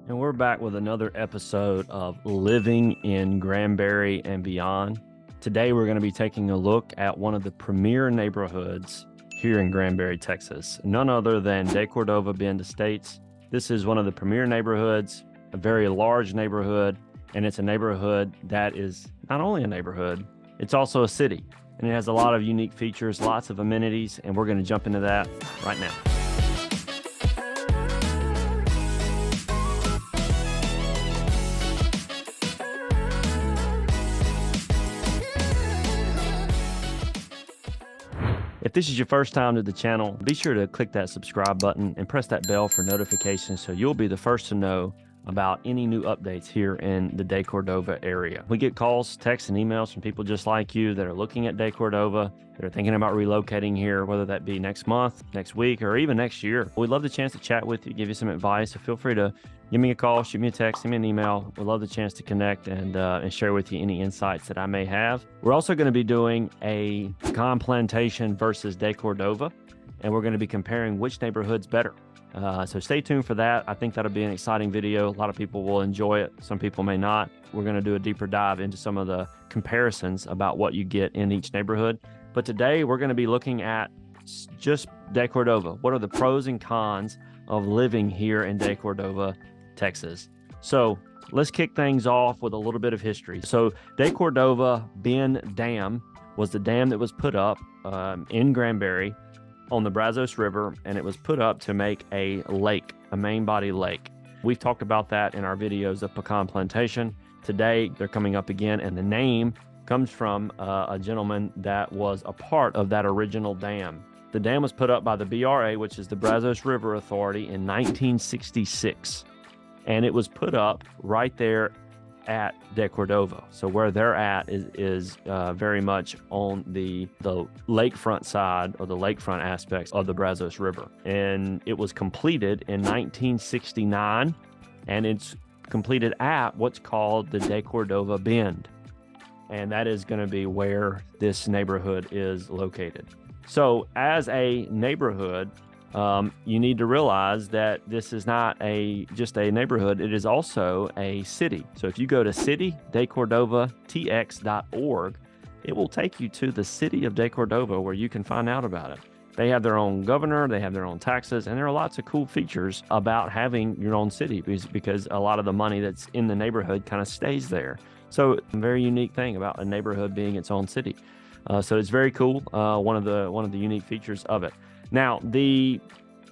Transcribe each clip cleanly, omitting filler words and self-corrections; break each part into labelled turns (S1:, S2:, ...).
S1: And we're back with another episode of Living in Granbury and Beyond. Today, we're going to be taking a look at one of the premier neighborhoods here in Granbury, Texas. None other than DeCordova Bend Estates. This is one of the premier neighborhoods, a very large neighborhood, and it's a neighborhood that is not only a neighborhood, it's also a city. And it has a lot of unique features, lots of amenities, and we're going to jump into that right now. If this is your first time to the channel, be sure to click that subscribe button and press that bell for notifications so you'll be the first to know about any new updates here in the DeCordova area. We get calls, texts, and emails from people just like you that are looking at DeCordova, that are thinking about relocating here, whether that be next month, next week, or even next year. We'd love the chance to chat with you, give you some advice, so feel free to give me a call, shoot me a text, send me an email. We'd love the chance to connect and share with you any insights that I may have. We're also going to be doing a pecan plantation versus DeCordova, and we're going to be comparing which neighborhood's better. So stay tuned for that. I think that'll be an exciting video. A lot of people will enjoy it. Some people may not. We're going to do a deeper dive into some of the comparisons about what you get in each neighborhood. But today we're going to be looking at just DeCordova. What are the pros and cons of living here in DeCordova, Texas? So let's kick things off with a little bit of history. So DeCordova Bend Dam was the dam that was put up in Granbury on the Brazos River, and it was put up to make a lake, a main body lake. We've talked about that in our videos of pecan plantation. Today, they're coming up again, and the name comes from a gentleman that was a part of that original dam. The dam was put up by the BRA, which is the Brazos River Authority, in 1966, and it was put up right there at DeCordova. So where they're at is very much on the lakefront side, or the lakefront aspects of the Brazos River. And it was completed in 1969, and it's completed at what's called the DeCordova Bend. And that is going to be where this neighborhood is located. So as a neighborhood, you need to realize that this is not just a neighborhood, it is also a city. So if you go to DeCordovaTX.org, it will take you to the city of DeCordova where you can find out about it. They have their own governor, they have their own taxes, and there are lots of cool features about having your own city because a lot of the money that's in the neighborhood kind of stays there. So a very unique thing about a neighborhood being its own city. So it's very cool, one of the unique features of it. Now, the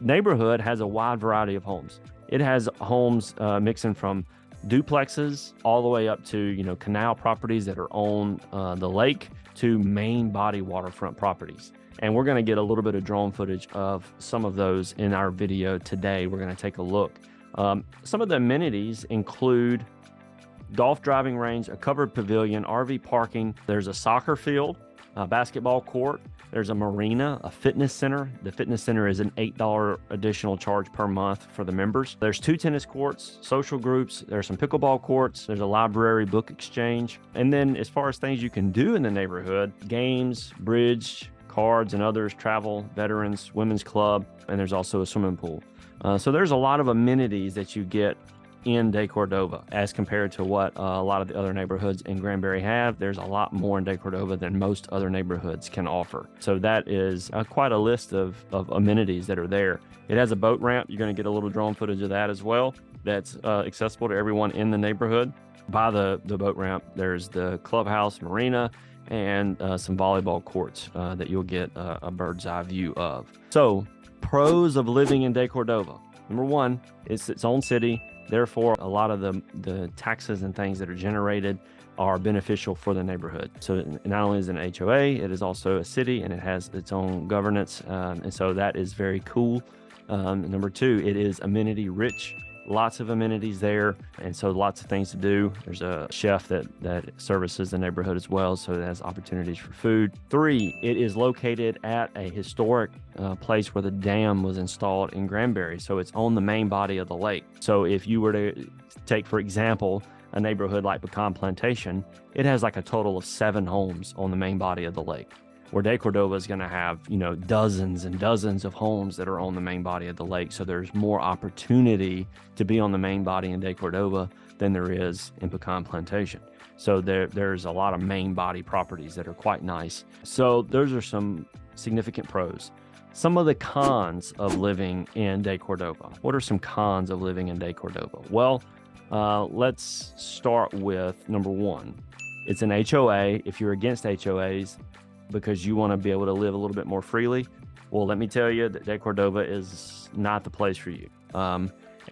S1: neighborhood has a wide variety of homes. It has homes mixing from duplexes all the way up to, canal properties that are on the lake to main body waterfront properties. And we're going to get a little bit of drone footage of some of those in our video today. We're going to take a look. Some of the amenities include golf driving range, a covered pavilion, RV parking. There's a soccer field, a basketball court. There's a marina, a fitness center. The fitness center is an $8 additional charge per month for the members. There's 2 tennis courts, social groups. There's some pickleball courts. There's a library, book exchange. And then as far as things you can do in the neighborhood, games, bridge, cards, and others, travel, veterans, women's club, and there's also a swimming pool. So there's a lot of amenities that you get in DeCordova as compared to what a lot of the other neighborhoods in Granbury have. There's a lot more in DeCordova than most other neighborhoods can offer. So that is quite a list of amenities that are there. It has a boat ramp. You're going to get a little drone footage of that as well. That's accessible to everyone in the neighborhood. By the boat ramp, there's the clubhouse, marina, and some volleyball courts that you'll get a bird's eye view of. So pros of living in DeCordova. Number one, it's its own city. Therefore, a lot of the taxes and things that are generated are beneficial for the neighborhood. So not only is it an HOA, it is also a city, and it has its own governance. And so that is very cool. Number two, it is amenity rich. Lots of amenities there, and so lots of things to do. There's a chef that services the neighborhood as well, so it has opportunities for food. 3, it is located at a historic place where the dam was installed in Granbury, so it's on the main body of the lake. So if you were to take, for example, a neighborhood like Pecan Plantation, it has like a total of 7 homes on the main body of the lake. where DeCordova is going to have, you know, dozens and dozens of homes that are on the main body of the lake. So there's more opportunity to be on the main body in DeCordova than there is in Pecan Plantation. So there's a lot of main body properties that are quite nice. So those are some significant pros. Some of the cons of living in DeCordova. What are some cons of living in DeCordova? Well, let's start with number one. It's an HOA. If you're against HOAs because you want to be able to live a little bit more freely, well, let me tell you that DeCordova is not the place for you.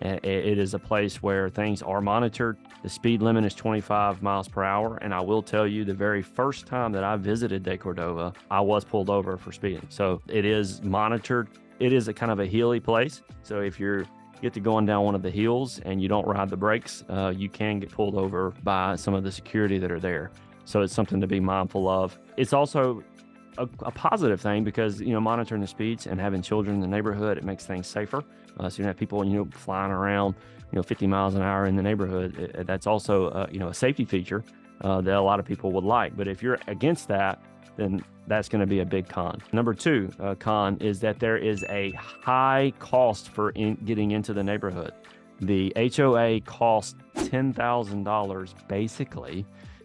S1: It is a place where things are monitored. The speed limit is 25 miles per hour. And I will tell you, the very first time that I visited DeCordova, I was pulled over for speeding. So it is monitored. It is a kind of a hilly place. So if you get to going down one of the hills and you don't ride the brakes, you can get pulled over by some of the security that are there. So it's something to be mindful of. It's also a positive thing because, you know, monitoring the speeds and having children in the neighborhood, it makes things safer. So you don't have people, you know, flying around, you know, 50 miles an hour in the neighborhood. That's also, you know, a safety feature that a lot of people would like. But if you're against that, then that's going to be a big con. Number two con is that there is a high cost for getting into the neighborhood. The HOA costs $10,000 basically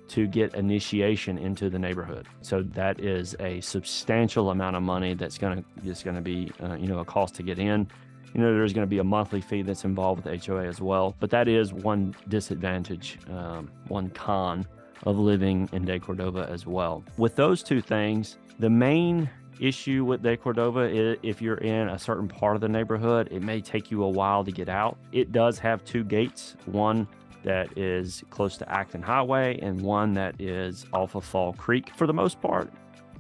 S1: to get initiation into the neighborhood. So that is a substantial amount of money that's going to be, you know, a cost to get in. You know, there's going to be a monthly fee that's involved with HOA as well. But that is one disadvantage, one con of living in DeCordova as well. With those two things, the main issue with DeCordova is if you're in a certain part of the neighborhood, it may take you a while to get out. It does have two gates, one that is close to Acton Highway and one that is off of Fall Creek. For the most part,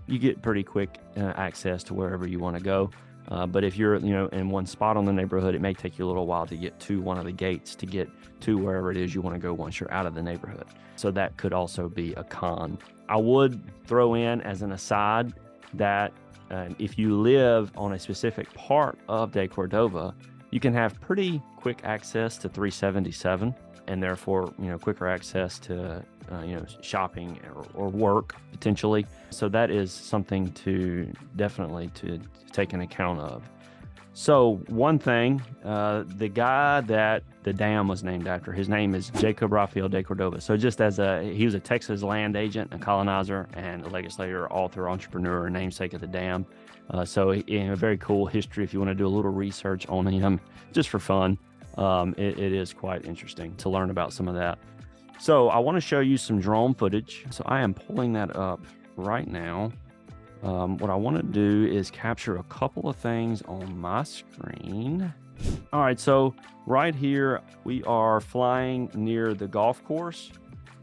S1: you get pretty quick access to wherever you want to go. But if you're, you know, in one spot on the neighborhood, it may take you a little while to get to one of the gates to get to wherever it is you want to go once you're out of the neighborhood. So that could also be a con. I would throw in as an aside that if you live on a specific part of DeCordova, you can have pretty quick access to 377 and therefore, you know, quicker access to, you know, shopping or work potentially. So that is something to definitely to take an account of. So one thing, the guy that the dam was named after, his name is Jacob Raphael DeCordova. So just as he was a Texas land agent, a colonizer, and a legislator, author, entrepreneur, namesake of the dam. So a very cool history if you want to do a little research on him, just for fun. It is quite interesting to learn about some of that. So I want to show you some drone footage. So I am pulling that up right now. What I want to do is capture a couple of things on my screen. All right, so right here, we are flying near the golf course.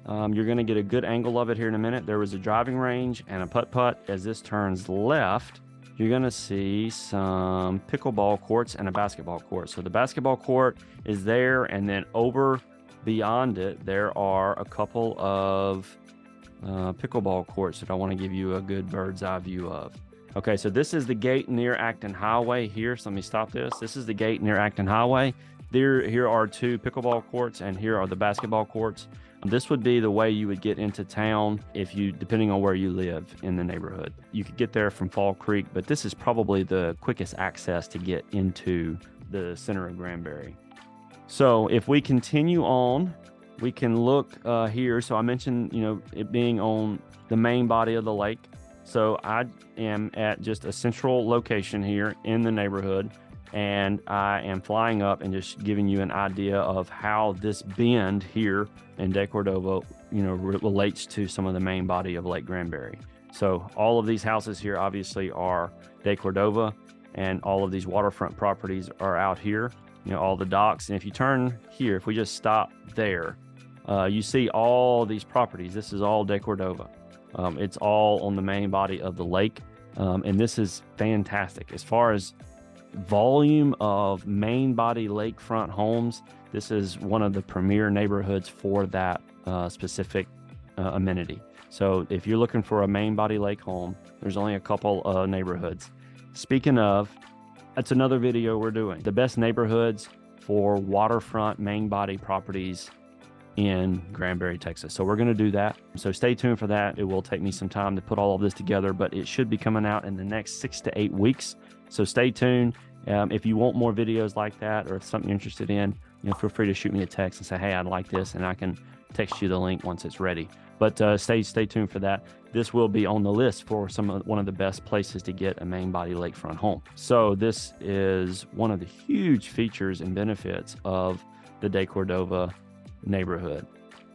S1: You're going to get a good angle of it here in a minute. There was a driving range and a putt-putt. As this turns left, you're going to see some pickleball courts and a basketball court. So the basketball court is there, and then over beyond it, there are a couple of pickleball courts that I want to give you a good bird's eye view of. Okay, so this is the gate near Acton Highway here. So let me stop this. This is the gate near Acton Highway. Here are two pickleball courts, and here are the basketball courts. This would be the way you would get into town depending on where you live in the neighborhood. You could get there from Fall Creek, but this is probably the quickest access to get into the center of Granbury. So if we continue on, we can look here. So I mentioned, you know, it being on the main body of the lake. So I am at just a central location here in the neighborhood, and I am flying up and just giving you an idea of how this bend here in DeCordova, you know, relates to some of the main body of Lake Granbury. So all of these houses here obviously are DeCordova, and all of these waterfront properties are out here, you know, all the docks. And if you turn here, if we just stop there, you see all these properties. This is all DeCordova. It's all on the main body of the lake. And this is fantastic. As far as volume of main body lakefront homes, this is one of the premier neighborhoods for that specific amenity. So if you're looking for a main body lake home, there's only a couple of neighborhoods. Speaking of, that's another video we're doing. The best neighborhoods for waterfront main body properties in Granbury, Texas. So we're going to do that. So stay tuned for that. It will take me some time to put all of this together, but it should be coming out in the next 6 to 8 weeks. So stay tuned. If you want more videos like that, or if something you're interested in, feel free to shoot me a text and say, hey, I'd like this, and I can text you the link once it's ready. But stay tuned for that. This will be on the list for one of the best places to get a main body lakefront home. So this is one of the huge features and benefits of the DeCordova neighborhood.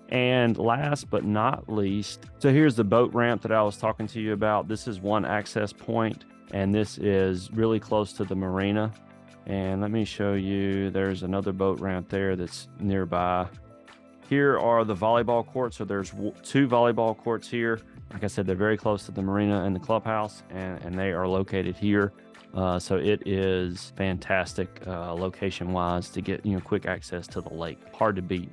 S1: And last but not least, so here's the boat ramp that I was talking to you about. This is one access point, and this is really close to the marina. And let me show you, there's another boat ramp there that's nearby. Here are the volleyball courts. So there's 2 volleyball courts here. Like I said, they're very close to the marina and the clubhouse, and they are located here. So it is fantastic location-wise to get quick access to the lake. Hard to beat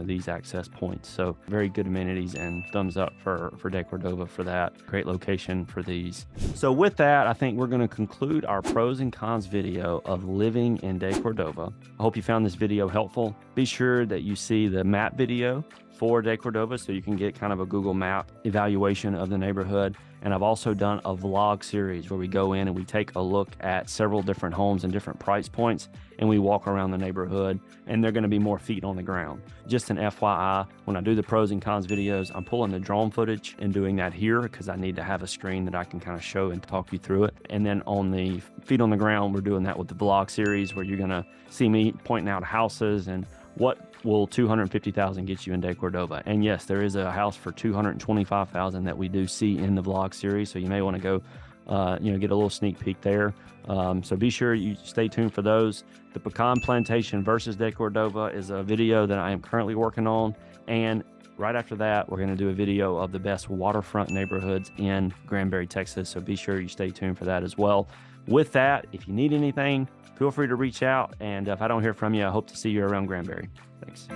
S1: these access points. So very good amenities, and thumbs up for DeCordova for that. Great location for these. So with that, I think we're going to conclude our pros and cons video of living in DeCordova. I hope you found this video helpful. Be sure that you see the map video for DeCordova so you can get kind of a Google map evaluation of the neighborhood. And I've also done a vlog series where we go in and we take a look at several different homes and different price points, and we walk around the neighborhood, and they're going to be more feet on the ground. Just an FYI, when I do the pros and cons videos, I'm pulling the drone footage and doing that here because I need to have a screen that I can kind of show and talk you through it. And then on the feet on the ground, we're doing that with the vlog series where you're going to see me pointing out houses and what will $250,000 get you in DeCordova. And yes, there is a house for $225,000 that we do see in the vlog series. So you may want to go, get a little sneak peek there. So be sure you stay tuned for those. The pecan plantation versus DeCordova is a video that I am currently working on. And right after that, we're going to do a video of the best waterfront neighborhoods in Granbury, Texas. So be sure you stay tuned for that as well. With that, if you need anything, feel free to reach out. And if I don't hear from you, I hope to see you around Granbury. Thanks.